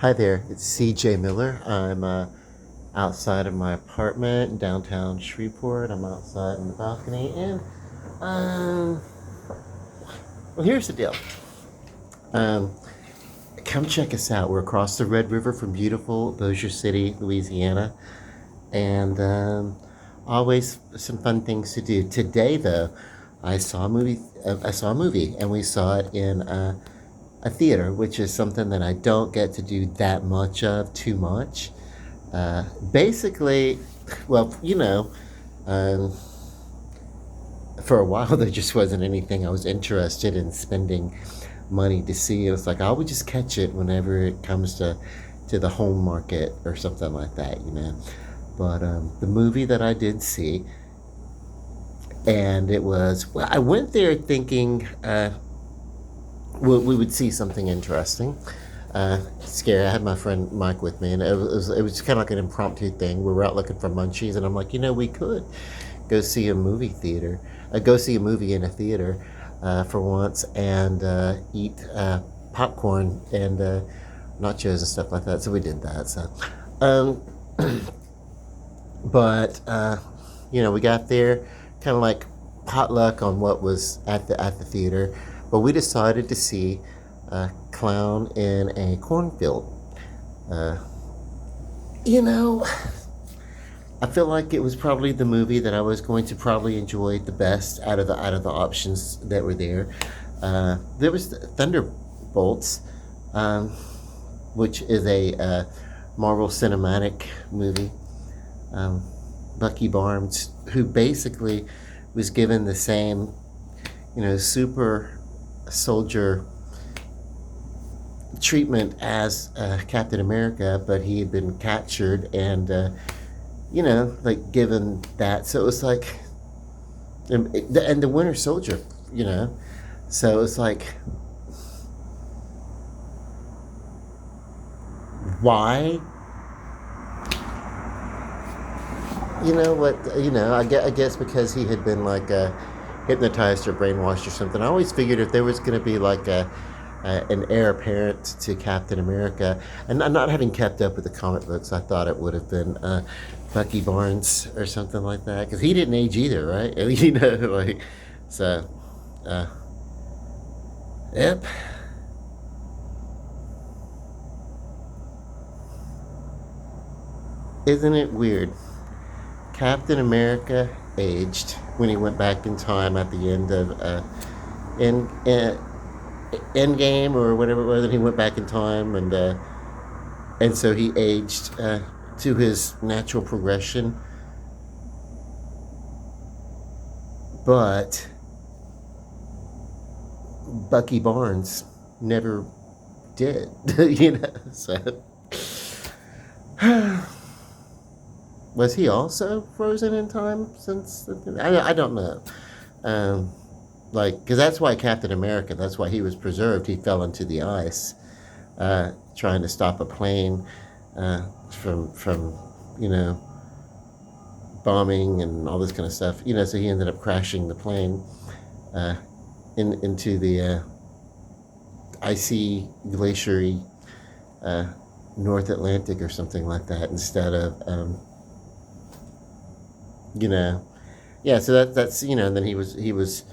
Hi there, it's CJ Miller. I'm outside of my apartment in downtown Shreveport. I'm outside in the balcony, and um, well, here's the deal. Um, Come check us out. We're across the Red River from beautiful Bossier City, Louisiana, and always some fun things to do. Today, though, I saw a movie. I saw a movie, and we saw it in a theater, which is something that I don't get to do that much of, too much. Basically, well, um, for a while there just wasn't anything I was interested in spending money to see. It was like I would just catch it whenever it comes to the home market or something like that. But the movie that I did see, and it was, well, I went there thinking we would see something interesting. Scary. I had my friend Mike with me, and it was kind of like an impromptu thing. We were out looking for munchies, and I'm like, we could go see a movie theater, go see a movie in a theater for once, and eat popcorn and nachos and stuff like that. So we did that. So, um, but we got there, kind of like potluck on what was at the theater, but we decided to see Clown in a Cornfield. Uh, you know, I feel like it was probably the movie that I was going to probably enjoy the best out of the options that were there. There was Thunderbolts, um, which is a Marvel Cinematic movie. Um, Bucky Barnes, who basically was given the same, super soldier treatment as Captain America, but he had been captured and, like given that. So it was like, and the Winter Soldier, so it's like, why? You know what? I guess because he had been like hypnotized or brainwashed or something. I always figured if there was going to be like an heir apparent to Captain America, and not having kept up with the comic books, I thought it would have been Bucky Barnes or something like that, because he didn't age either, right? Like, so. Uh, yep. Isn't it weird? Captain America aged when he went back in time at the end of end, uh, Endgame or whatever it was, and he went back in time, and so he aged to his natural progression. But Bucky Barnes never did, So was he also frozen in time since? I don't know. Um, like, because that's why Captain America. That's why he was preserved. He fell into the ice, trying to stop a plane from you know bombing and all this kind of stuff. So he ended up crashing the plane uh, into the icy glaciery uh, North Atlantic or something like that instead of you know yeah. So that's and then he was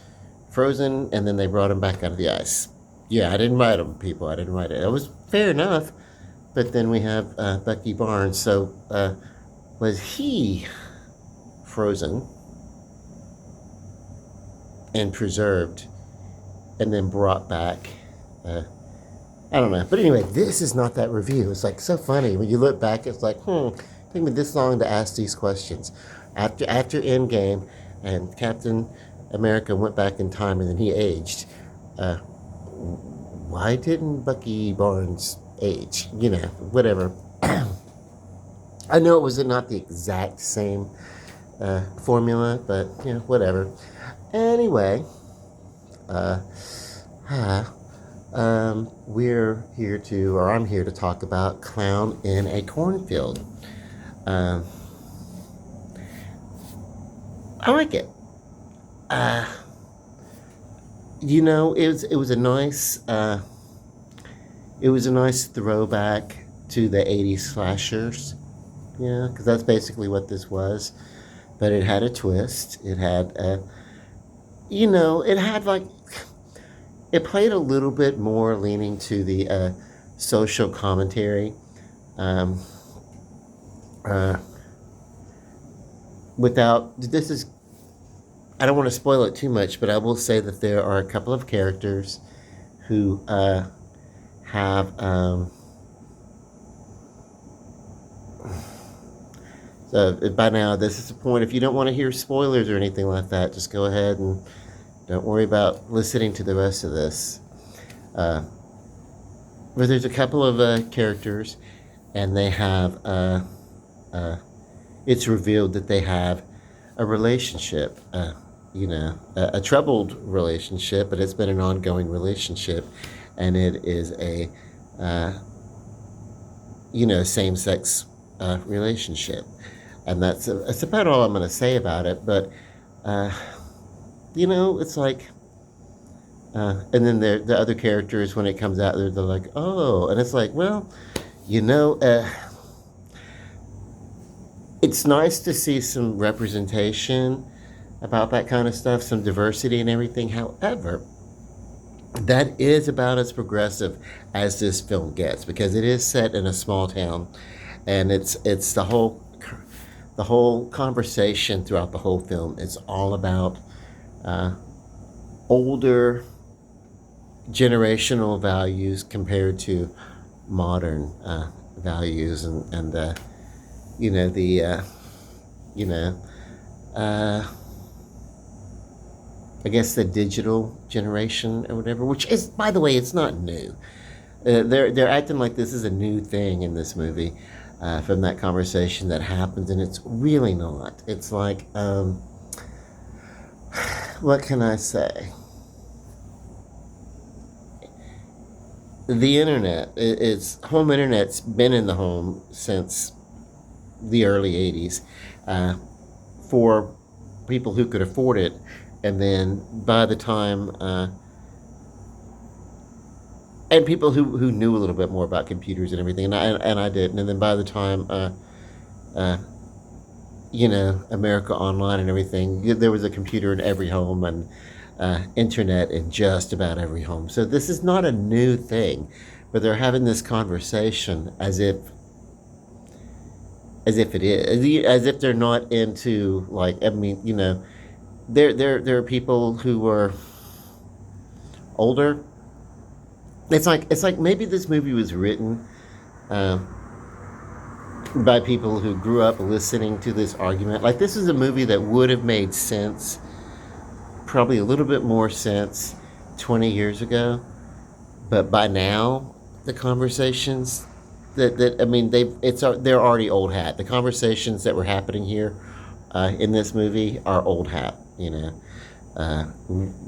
frozen, and then they brought him back out of the ice. Yeah, I didn't write him, people. I didn't write it. It was fair enough. But then we have Bucky Barnes. So was he frozen and preserved and then brought back? I don't know. But anyway, this is not that review. It's like so funny. When you look back, it's like, take me this long to ask these questions. After Endgame and Captain America went back in time and then he aged, why didn't Bucky Barnes age? Whatever. I know it was not the exact same formula, but whatever. Anyway, uh, we're here to, or I'm here to talk about Clown in a Cornfield. Um, I like it. Uh, it was a nice throwback to the 80s slashers. Yeah, because that's basically what this was. But it had a twist. It had a, it had like, it played a little bit more leaning to the social commentary. Um, uh, this is, I don't want to spoil it too much, but I will say that there are a couple of characters who have, so by now, this is the point. If you don't want to hear spoilers or anything like that, just go ahead and don't worry about listening to the rest of this. Uh, but there's a couple of characters, and they have, it's revealed that they have a relationship, a troubled relationship, but it's been an ongoing relationship, and it is a, same-sex relationship. And that's about all I'm going to say about it. But, it's like, and then the other characters, when it comes out, they're like, oh, and it's like, well, it's nice to see some representation about that kind of stuff, some diversity and everything. However, that is about as progressive as this film gets, because it is set in a small town, and it's the whole conversation throughout the whole film is all about older generational values compared to modern values, and I guess the digital generation or whatever, which is, by the way, it's not new. They're acting like this is a new thing in this movie. From that conversation that happens, and it's really not. It's like, what can I say? The internet, home internet's been in the home since the early 80s for people who could afford it, and then by the time and people who knew a little bit more about computers and everything, and I didn't. And then by the time, America Online and everything, there was a computer in every home, and internet in just about every home. So this is not a new thing, but they're having this conversation as if it is, as if they're not into, like, I mean, there are people who are older. It's like maybe this movie was written by people who grew up listening to this argument. Like, this is a movie that would have made sense, probably a little bit more sense 20 years ago, but by now the conversations they're already old hat. The conversations that were happening here in this movie are old hat,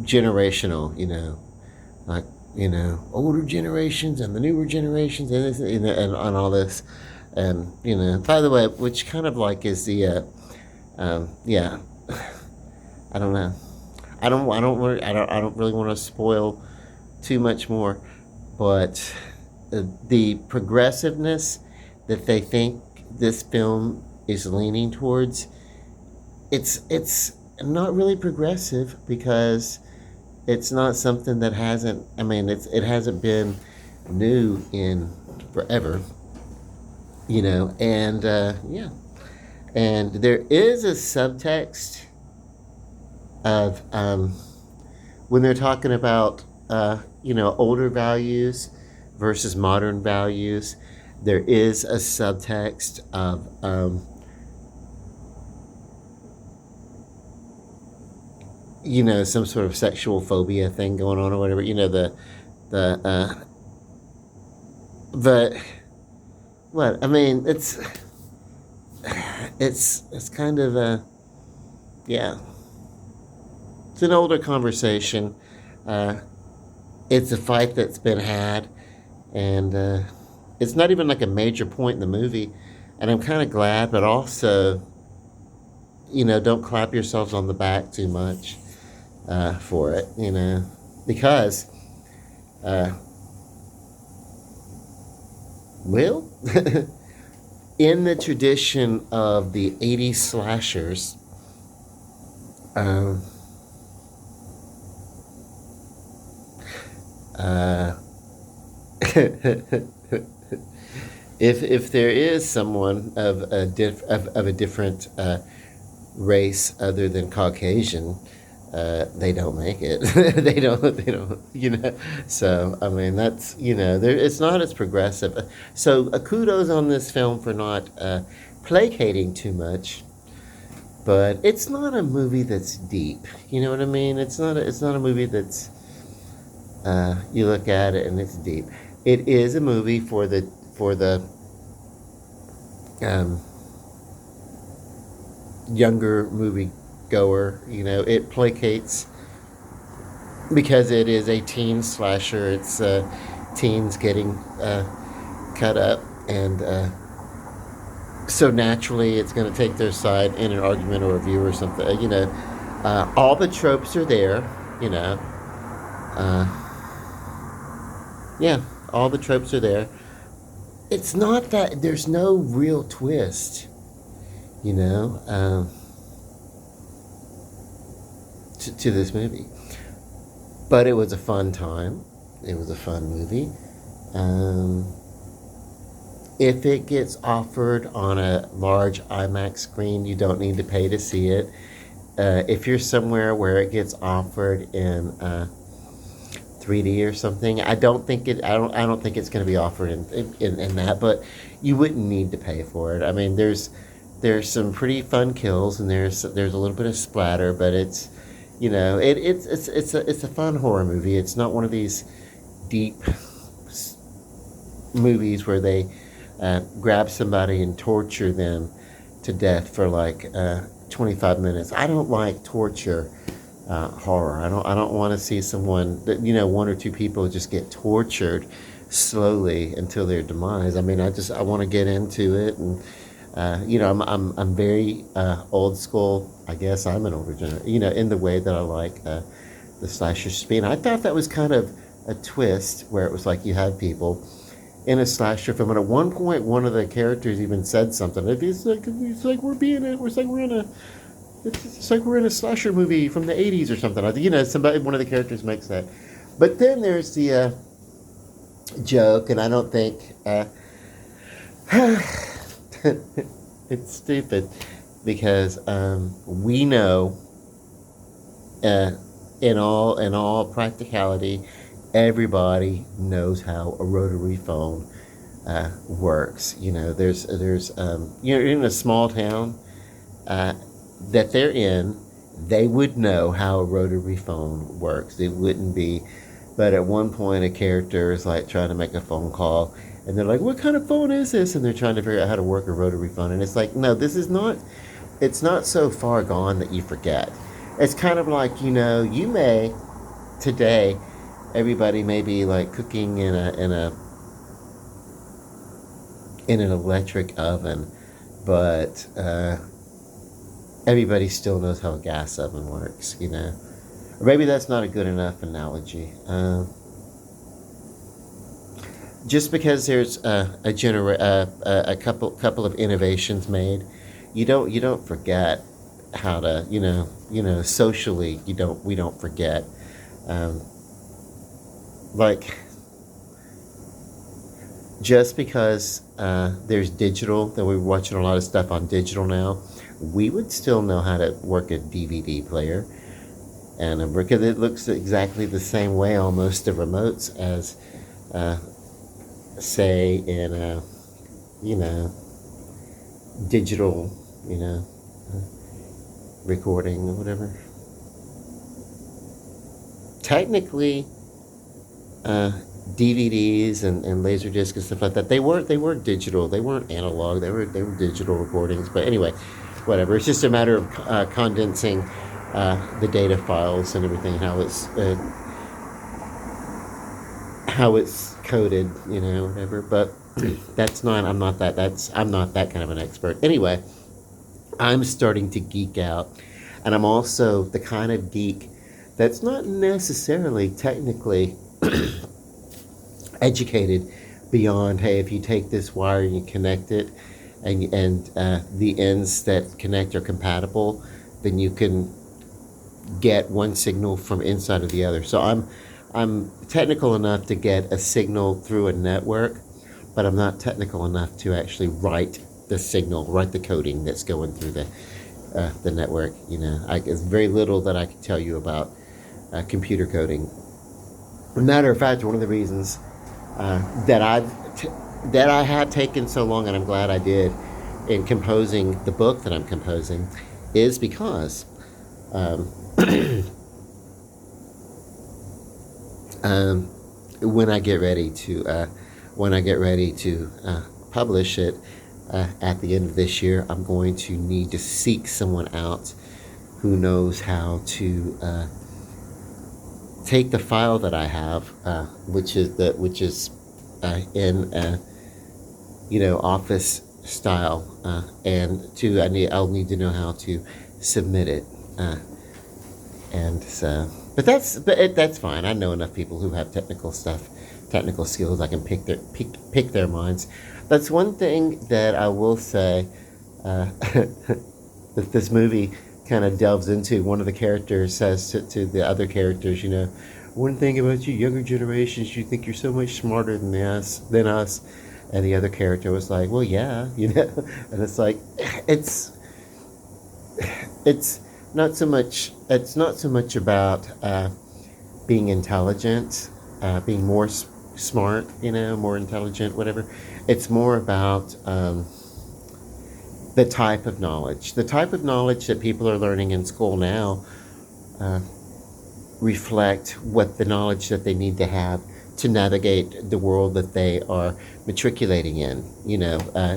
generational, like, older generations and the newer generations, and this, and all this, and by the way, which kind of like is the, yeah, I don't know, I don't really want to spoil too much more, but the progressiveness that they think this film is leaning towards, it's not really progressive, because it's not something that hasn't, it hasn't been new in forever, and yeah. And there is a subtext of, when they're talking about, older values versus modern values, there is a subtext of, some sort of sexual phobia thing going on or whatever, but what, it's kind of a, yeah, it's an older conversation. It's a fight that's been had, and it's not even like a major point in the movie, and I'm kind of glad, but also, don't clap yourselves on the back too much for it, because Well, in the tradition of the 80s slashers, um, uh, if there is someone of a different race other than Caucasian, they don't make it. They don't. So I mean, that's it's not as progressive. So kudos on this film for not placating too much. But it's not a movie that's deep. You know what I mean? It's not a movie that's you look at it and it's deep. It is a movie for the um, younger movie goer. It placates because it is a teen slasher. It's teens getting cut up, and so naturally it's going to take their side in an argument or review or something. All the tropes are there. Uh, yeah, all the tropes are there. It's not that there's no real twist. You know. To this movie. But it was a fun time. It was a fun movie. If it gets offered on a large IMAX screen, you don't need to pay to see it. If you're somewhere where it gets offered in 3D or something, I don't think it's going to be offered in that. But you wouldn't need to pay for it. I mean, there's some pretty fun kills, and there's a little bit of splatter, but it's it's a fun horror movie. It's not one of these deep movies where they grab somebody and torture them to death for like 25 minutes. I don't like torture horror. I don't want to see someone that one or two people just get tortured slowly until their demise. I mean, I want to get into it, and I'm very old school. I guess I'm an older generation, in the way that I like the slasher spin. I thought that was kind of a twist where it was like you had people in a slasher film, and at one point, one of the characters even said something. It's like we're in a slasher movie from the '80s or something. One of the characters makes that. But then there's the joke, and I don't think. It's stupid because we know in all practicality, everybody knows how a rotary phone works. There's in a small town that they're in, they would know how a rotary phone works. It wouldn't be, but at one point a character is like trying to make a phone call. And they're like, what kind of phone is this? And they're trying to figure out how to work a rotary phone. And it's like, no, it's not so far gone that you forget. It's kind of like, you may, today, everybody may be like cooking in an electric oven, but everybody still knows how a gas oven works, Or maybe that's not a good enough analogy. Just because there's a couple of innovations made, you don't forget how to socially we don't forget, like just because there's digital, that we're watching a lot of stuff on digital now, we would still know how to work a DVD player, and because it looks exactly the same way almost, the remotes, as say in a digital recording or whatever. Technically DVDs and Laserdisc and stuff like that, they weren't digital, they weren't analog, they were digital recordings. But anyway, whatever, it's just a matter of condensing the data files and everything, how it's coded, whatever. But I'm not that kind of an expert. Anyway, I'm starting to geek out, and I'm also the kind of geek that's not necessarily technically educated beyond, hey, if you take this wire and you connect it, and the ends that connect are compatible, then you can get one signal from inside of the other. So I'm technical enough to get a signal through a network, but I'm not technical enough to actually write the signal, write the coding that's going through the network. There's very little that I can tell you about computer coding. Matter of fact, one of the reasons that that I have taken so long, and I'm glad I did, in composing the book that I'm composing, is because um, um, when I get ready to publish it at the end of this year, I'm going to need to seek someone out who knows how to take the file that I have, which is in office style, I'll need to know how to submit it, and so. That's fine. I know enough people who have technical skills. I can pick their minds. That's one thing that I will say, that this movie kind of delves into. One of the characters says to the other characters, one thing about you younger generations, you think you're so much smarter than us, and the other character was like, well, yeah, and it's like, it's it's not so much about being intelligent, being more smart, more intelligent, whatever. It's more about the type of knowledge. The type of knowledge that people are learning in school now reflect what the knowledge that they need to have to navigate the world that they are matriculating in,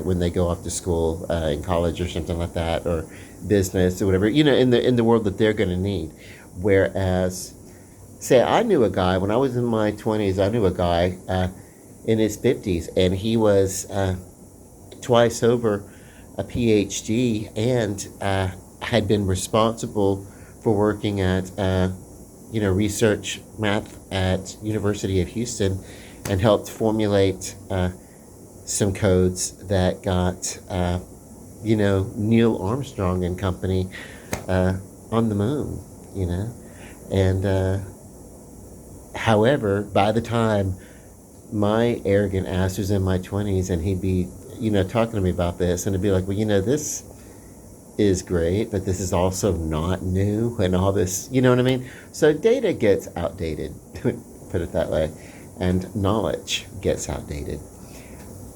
when they go off to school, in college or something like that, or business or whatever, in the world that they're going to need. Whereas, say, I knew a guy when I was in my 20s. I knew a guy in his 50s, and he was twice over a PhD, and had been responsible for working at research math at University of Houston, and helped formulate some codes that got Neil Armstrong and company on the moon. And however, by the time my arrogant ass was in my 20s, and he'd be talking to me about this, and it'd be like, well, this is great, but this is also not new, and all this, you know what I mean? So data gets outdated, put it that way, and knowledge gets outdated.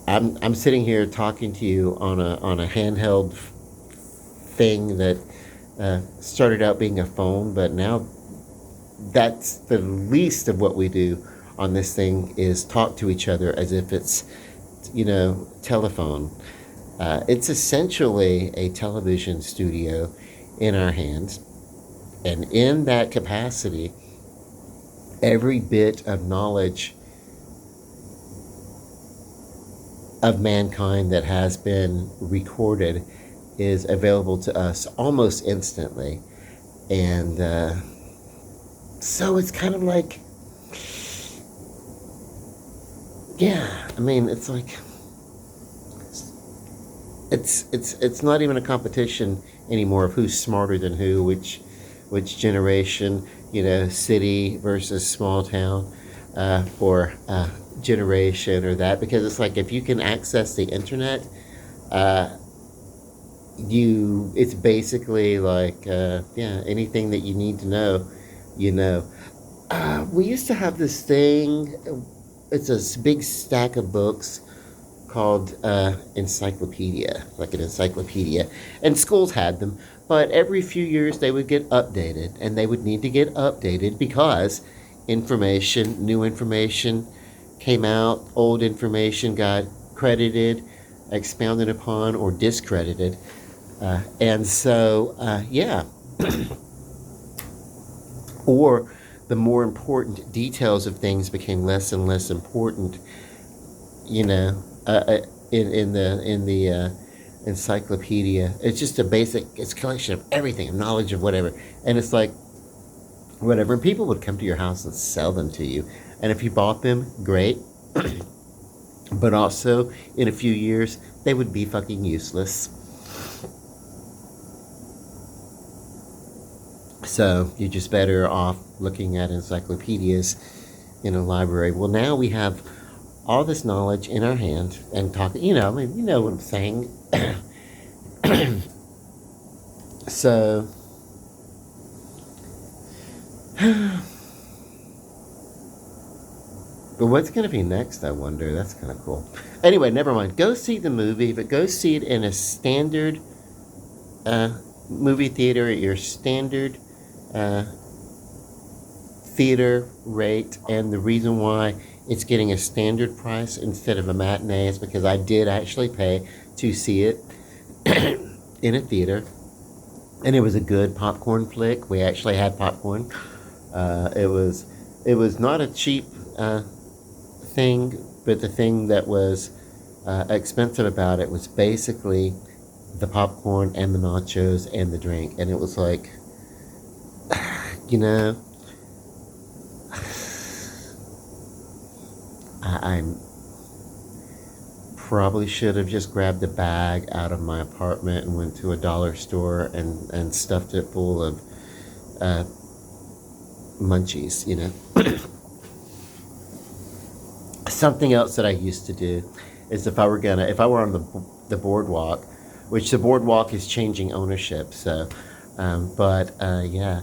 I'm sitting here talking to you on a handheld thing that started out being a phone, but now that's the least of what we do on this thing, is talk to each other as if it's telephone. It's essentially a television studio in our hands, and in that capacity, every bit of knowledge of mankind that has been recorded is available to us almost instantly. And so it's kind of like, yeah, I mean, it's like, it's not even a competition anymore of who's smarter than who, which generation, city versus small town, or generation or that, because it's like, if you can access the internet, it's basically like, anything that you need to know. We used to have this thing. It's a big stack of books called encyclopedia, like an encyclopedia, and schools had them, but every few years they would get updated, and they would need to get updated because new information came out, old information got credited, expounded upon, or discredited, and so or the more important details of things became less and less important, in the encyclopedia. It's just it's a collection of everything, of knowledge of whatever, and it's like, whatever. And people would come to your house and sell them to you, and if you bought them, great. but also in a few years they would be fucking useless. So you're just better off looking at encyclopedias in a library. Well, now we have all this knowledge in our hand and talking, I mean, you know what I'm saying. So, but what's going to be next, I wonder? That's kind of cool. Anyway, never mind. Go see the movie, but go see it in a standard movie theater at your standard theater rate. And the reason why it's getting a standard price instead of a matinee is because I did actually pay to see it in a theater. And it was a good popcorn flick. We actually had popcorn. It was not a cheap thing, but the thing that was expensive about it was basically the popcorn and the nachos and the drink. And it was like, I probably should have just grabbed a bag out of my apartment and went to a dollar store and stuffed it full of munchies, Something else that I used to do is if I were on the boardwalk, which the boardwalk is changing ownership, so, yeah.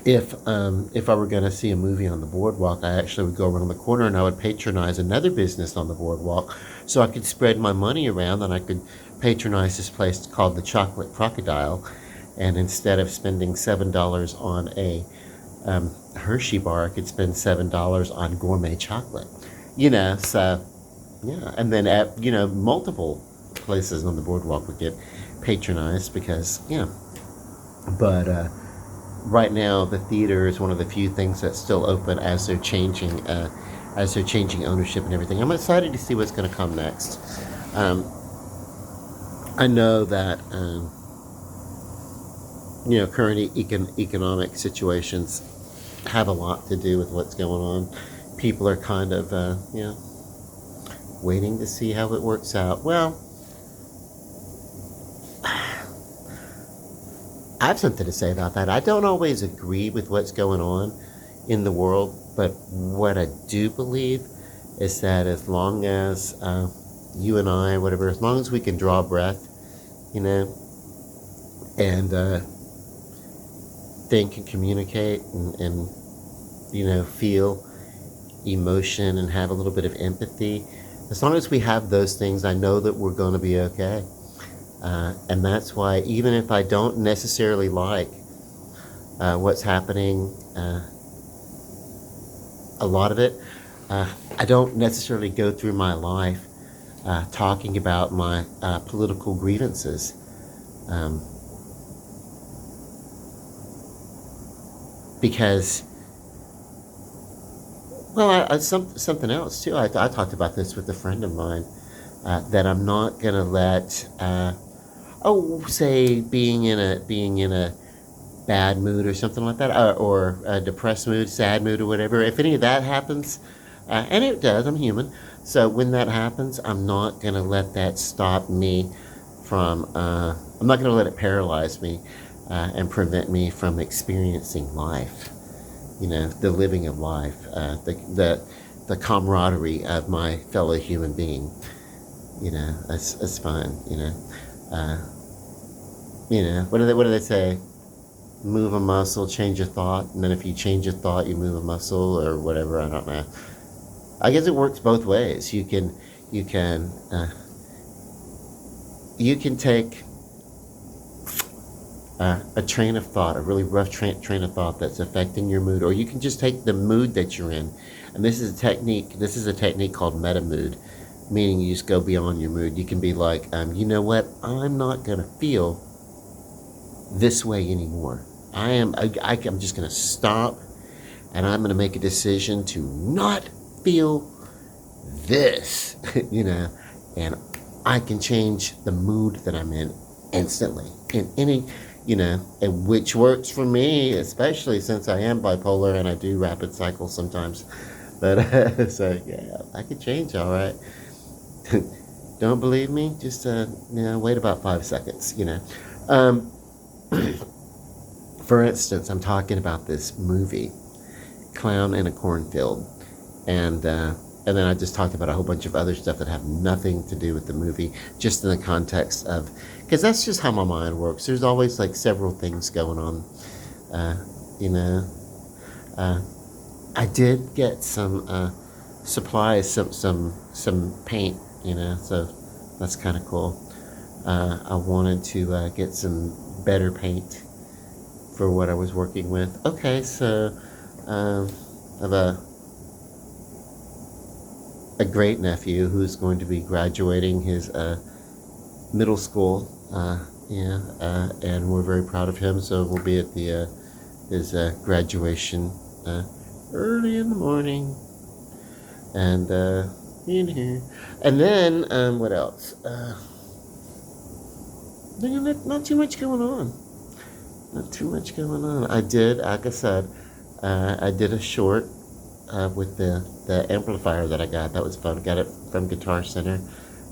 If I were going to see a movie on the boardwalk, I actually would go around the corner and I would patronize another business on the boardwalk so I could spread my money around and I could patronize this place called the Chocolate Crocodile. And instead of spending $7 on a Hershey bar, I could spend $7 on gourmet chocolate. So, yeah. And then at, multiple places on the boardwalk would get patronized because, yeah. But, right now, the theater is one of the few things that's still open as they're changing ownership and everything. I'm excited to see what's going to come next. I know that current economic situations have a lot to do with what's going on. People are kind of waiting to see how it works out. Well, I have something to say about that. I don't always agree with what's going on in the world, but what I do believe is that as long as you and I, whatever, as long as we can draw breath, and think and communicate and feel emotion and have a little bit of empathy, as long as we have those things, I know that we're going to be okay. And that's why even if I don't necessarily like what's happening, a lot of it, I don't necessarily go through my life talking about my political grievances. Because, well, something else too. I talked about this with a friend of mine, that I'm not gonna let, say being in a bad mood or something like that, or a depressed mood, sad mood, or whatever. If any of that happens, and it does, I'm human. So when that happens, I'm not gonna let that stop me from. I'm not gonna let it paralyze me and prevent me from experiencing life. The living of life, the camaraderie of my fellow human being. That's fine. What do they say? Move a muscle, change a thought, and then if you change a thought, you move a muscle or whatever. I don't know. I guess it works both ways. You can take a train of thought, a really rough train of thought that's affecting your mood, or you can just take the mood that you're in. And this is a technique called meta mood, meaning you just go beyond your mood. You can be like, you know what? I'm not gonna feel this way anymore. I'm just gonna stop, and I'm gonna make a decision to not feel this, and I can change the mood that I'm in instantly in any, and which works for me, especially since I am bipolar and I do rapid cycles sometimes. But so yeah, I could change, all right. Don't believe me? Just wait about 5 seconds. Um, for instance, I'm talking about this movie, Clown in a Cornfield, and then I just talked about a whole bunch of other stuff that have nothing to do with the movie, just in the context of, because that's just how my mind works. There's always like several things going on, uh, you know. Uh, I did get some supplies, some paint, so that's kind of cool. I wanted to get some better paint for what I was working with. Okay, so I have a great nephew who's going to be graduating his middle school. And we're very proud of him. So we'll be at the his graduation early in the morning, and in here, and then what else? Not too much going on. Not too much going on. I did, like I said, I did a short with the amplifier that I got. That was fun. Got it from Guitar Center.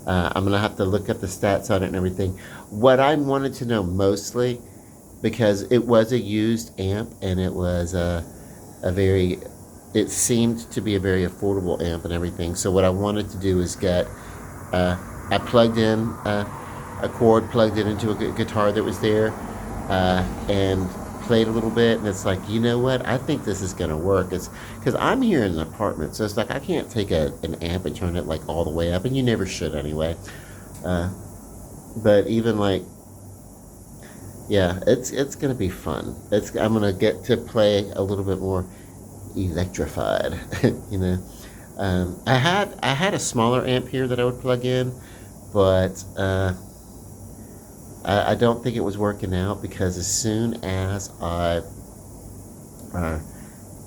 I'm gonna have to look up the stats on it and everything. What I wanted to know mostly, because it was a used amp and it was it seemed to be a very affordable amp and everything. So what I wanted to do is I plugged in a cord, plugged it into a guitar that was there, and played a little bit, and it's like, you know what, I think this is gonna work. It's because I'm here in an apartment, so it's like I can't take an amp and turn it like all the way up, and you never should anyway. But even like, yeah, it's gonna be fun. I'm gonna get to play a little bit more electrified. you know I had a smaller amp here that I would plug in, but I don't think it was working out, because as soon as I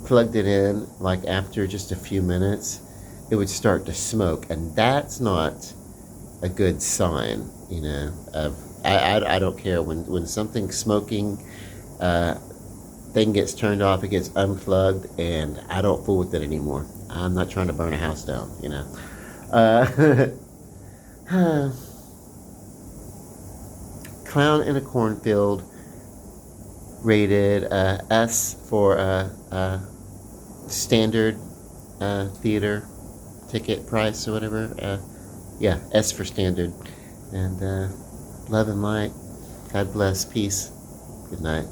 plugged it in, like after just a few minutes, it would start to smoke, and that's not a good sign. I don't care when something's smoking. Thing gets turned off, it gets unplugged, and I don't fool with it anymore. I'm not trying to burn a house down. Uh, Clown in a Cornfield, rated S for standard theater ticket price or whatever. Yeah, S for standard. And love and light. God bless. Peace. Good night.